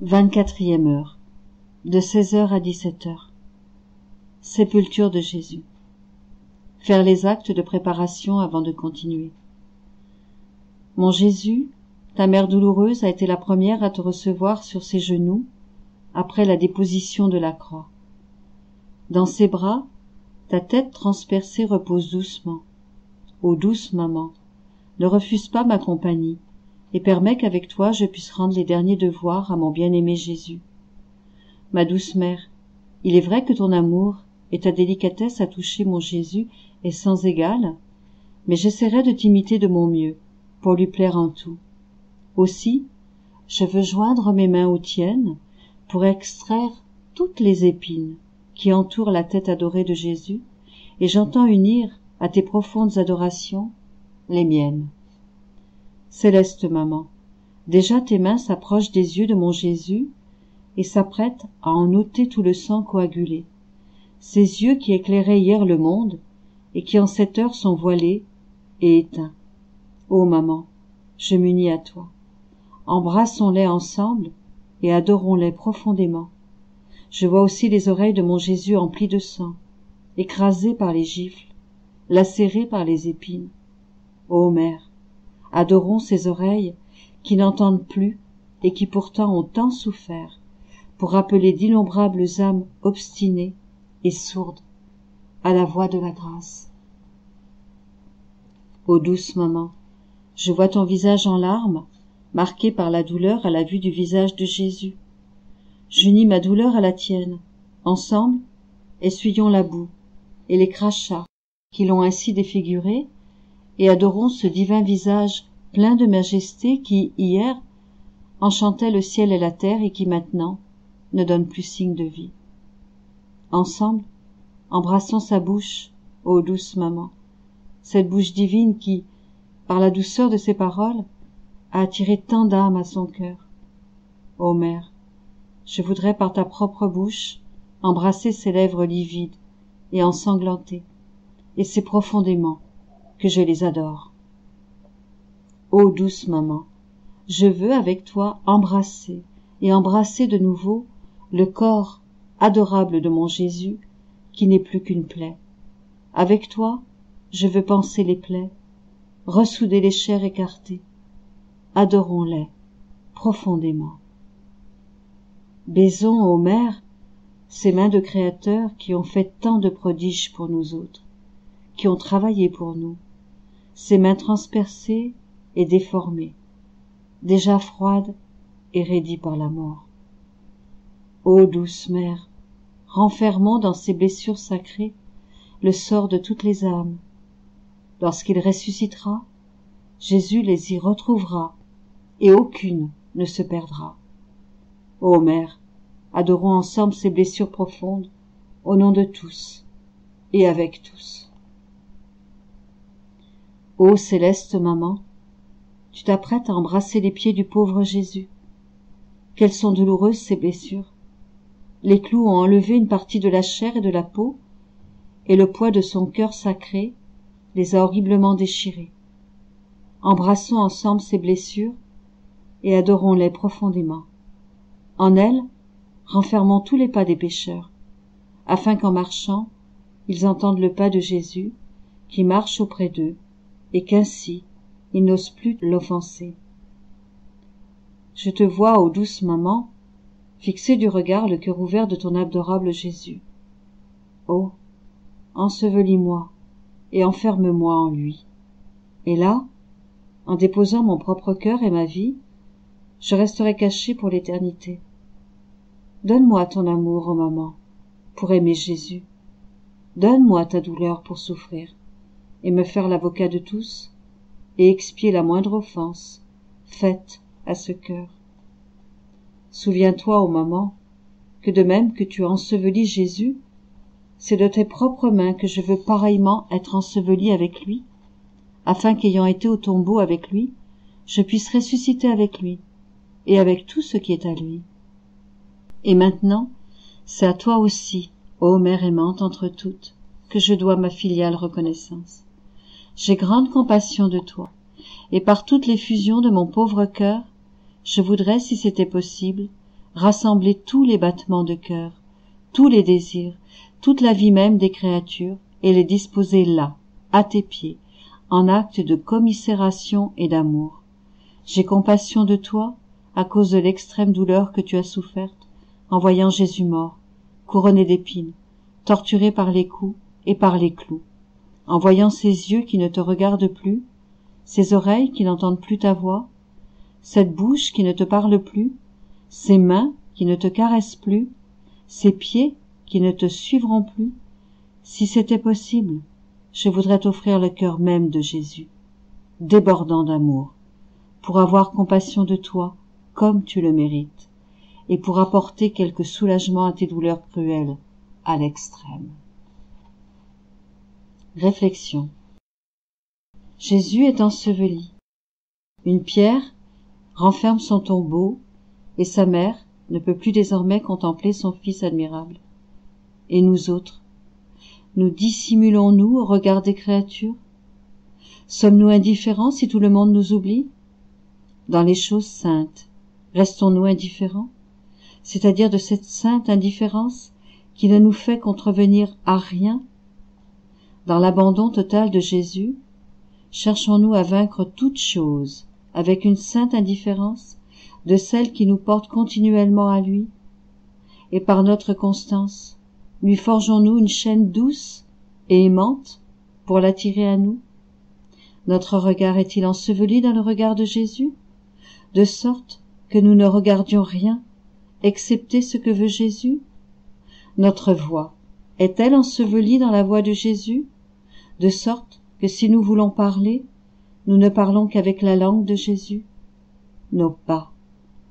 24e heure, de 16h à 17h. Sépulture de Jésus. Faire les actes de préparation avant de continuer. Mon Jésus, ta mère douloureuse a été la première à te recevoir sur ses genoux après la déposition de la croix. Dans ses bras, ta tête transpercée repose doucement. Ô douce maman, ne refuse pas ma compagnie et permets qu'avec toi je puisse rendre les derniers devoirs à mon bien-aimé Jésus. Ma douce mère, il est vrai que ton amour et ta délicatesse à toucher mon Jésus est sans égal, mais j'essaierai de t'imiter de mon mieux, pour lui plaire en tout. Aussi, je veux joindre mes mains aux tiennes pour extraire toutes les épines qui entourent la tête adorée de Jésus, et j'entends unir à tes profondes adorations les miennes. Céleste maman, déjà tes mains s'approchent des yeux de mon Jésus et s'apprêtent à en ôter tout le sang coagulé. Ces yeux qui éclairaient hier le monde et qui en cette heure sont voilés et éteints. Ô maman, je m'unis à toi. Embrassons-les ensemble et adorons-les profondément. Je vois aussi les oreilles de mon Jésus emplies de sang, écrasées par les gifles, lacérées par les épines. Ô mère, adorons ces oreilles qui n'entendent plus et qui pourtant ont tant souffert pour rappeler d'innombrables âmes obstinées et sourdes à la voix de la grâce. Ô douce maman, je vois ton visage en larmes, marqué par la douleur à la vue du visage de Jésus. J'unis ma douleur à la tienne. Ensemble, essuyons la boue et les crachats qui l'ont ainsi défiguré et adorons ce divin visage plein de majesté qui, hier, enchantait le ciel et la terre et qui maintenant ne donne plus signe de vie. Ensemble, embrassons sa bouche, ô douce maman, cette bouche divine qui, par la douceur de ses paroles, a attiré tant d'âmes à son cœur. Ô mère, je voudrais par ta propre bouche embrasser ses lèvres livides et ensanglantées, et c'est profondément que je les adore. Ô douce maman, je veux avec toi embrasser et embrasser de nouveau le corps adorable de mon Jésus qui n'est plus qu'une plaie. Avec toi, je veux panser les plaies, ressouder les chairs écartées. Adorons-les profondément. Baisons, ô mère, ces mains de Créateur qui ont fait tant de prodiges pour nous autres, qui ont travaillé pour nous, ces mains transpercées et déformées, déjà froides et raidies par la mort. Ô douce mère, renfermons dans ces blessures sacrées le sort de toutes les âmes. Lorsqu'il ressuscitera, Jésus les y retrouvera, et aucune ne se perdra. Ô mère, adorons ensemble ces blessures profondes, au nom de tous, et avec tous. Ô céleste maman, tu t'apprêtes à embrasser les pieds du pauvre Jésus. Quelles sont douloureuses ces blessures. Les clous ont enlevé une partie de la chair et de la peau, et le poids de son cœur sacré les a horriblement déchirées. Embrassons ensemble ces blessures et adorons-les profondément. En elles, renfermons tous les pas des pécheurs, afin qu'en marchant, ils entendent le pas de Jésus qui marche auprès d'eux, et qu'ainsi ils n'osent plus l'offenser. Je te vois, ô douce maman, fixer du regard le cœur ouvert de ton adorable Jésus. Oh, ensevelis-moi et enferme-moi en lui. Et là, en déposant mon propre cœur et ma vie, je resterai caché pour l'éternité. Donne-moi ton amour, ô maman, pour aimer Jésus. Donne-moi ta douleur pour souffrir, et me faire l'avocat de tous, et expier la moindre offense faite à ce cœur. Souviens-toi, ô maman, que de même que tu as enseveli Jésus, c'est de tes propres mains que je veux pareillement être enseveli avec lui, afin qu'ayant été au tombeau avec lui, je puisse ressusciter avec lui, et avec tout ce qui est à lui. Et maintenant, c'est à toi aussi, ô mère aimante entre toutes, que je dois ma filiale reconnaissance. J'ai grande compassion de toi, et par toutes les fusions de mon pauvre cœur, je voudrais, si c'était possible, rassembler tous les battements de cœur, tous les désirs, toute la vie même des créatures, et les disposer là, à tes pieds, en acte de commisération et d'amour. J'ai compassion de toi, à cause de l'extrême douleur que tu as soufferte, en voyant Jésus mort, couronné d'épines, torturé par les coups et par les clous, en voyant ses yeux qui ne te regardent plus, ses oreilles qui n'entendent plus ta voix, cette bouche qui ne te parle plus, ces mains qui ne te caressent plus, ces pieds qui ne te suivront plus. Si c'était possible, je voudrais t'offrir le cœur même de Jésus, débordant d'amour, pour avoir compassion de toi comme tu le mérites, et pour apporter quelque soulagement à tes douleurs cruelles à l'extrême. Réflexion. Jésus est enseveli. Une pierre renferme son tombeau, et sa mère ne peut plus désormais contempler son fils admirable. Et nous autres, nous dissimulons-nous au regard des créatures? Sommes-nous indifférents si tout le monde nous oublie? Dans les choses saintes, restons-nous indifférents? C'est-à-dire de cette sainte indifférence qui ne nous fait contrevenir à rien? Dans l'abandon total de Jésus, cherchons-nous à vaincre toutes choses avec une sainte indifférence de celle qui nous porte continuellement à lui? Et par notre constance, lui forgeons-nous une chaîne douce et aimante pour l'attirer à nous? Notre regard est-il enseveli dans le regard de Jésus, de sorte que nous ne regardions rien, excepté ce que veut Jésus? Notre voix est-elle ensevelie dans la voix de Jésus, de sorte que si nous voulons parler, nous ne parlons qu'avec la langue de Jésus? Nos pas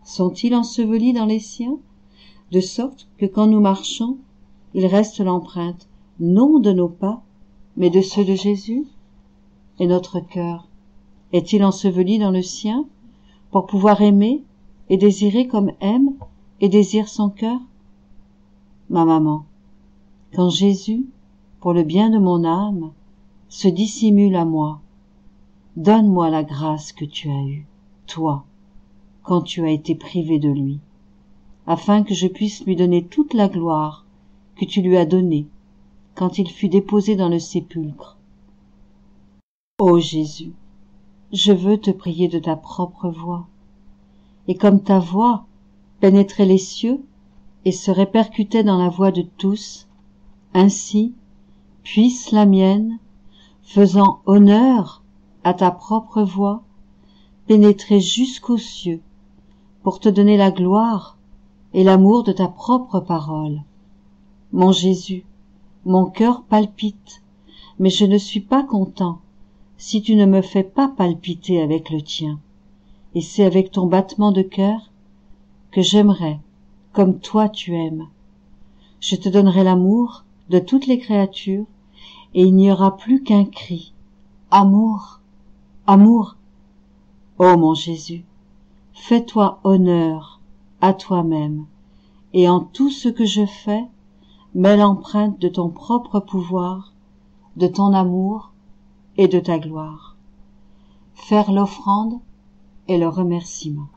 sont-ils ensevelis dans les siens, de sorte que quand nous marchons, il reste l'empreinte non de nos pas, mais de ceux de Jésus? Et notre cœur est-il enseveli dans le sien, pour pouvoir aimer et désirer comme aime et désire son cœur? Ma maman, quand Jésus, pour le bien de mon âme, se dissimule à moi, donne-moi la grâce que tu as eue, toi, quand tu as été privé de lui, afin que je puisse lui donner toute la gloire que tu lui as donnée quand il fut déposé dans le sépulcre. Ô Jésus, je veux te prier de ta propre voix, et comme ta voix pénétrait les cieux et se répercutait dans la voix de tous, ainsi puisse la mienne, faisant honneur à ta propre voix, pénétrer jusqu'aux cieux pour te donner la gloire et l'amour de ta propre parole. Mon Jésus, mon cœur palpite, mais je ne suis pas content si tu ne me fais pas palpiter avec le tien, et c'est avec ton battement de cœur que j'aimerais comme toi tu aimes. Je te donnerai l'amour de toutes les créatures, et il n'y aura plus qu'un cri. Amour, amour. Ô mon Jésus, fais-toi honneur à toi-même, et en tout ce que je fais, mets l'empreinte de ton propre pouvoir, de ton amour et de ta gloire. Faire l'offrande et le remerciement.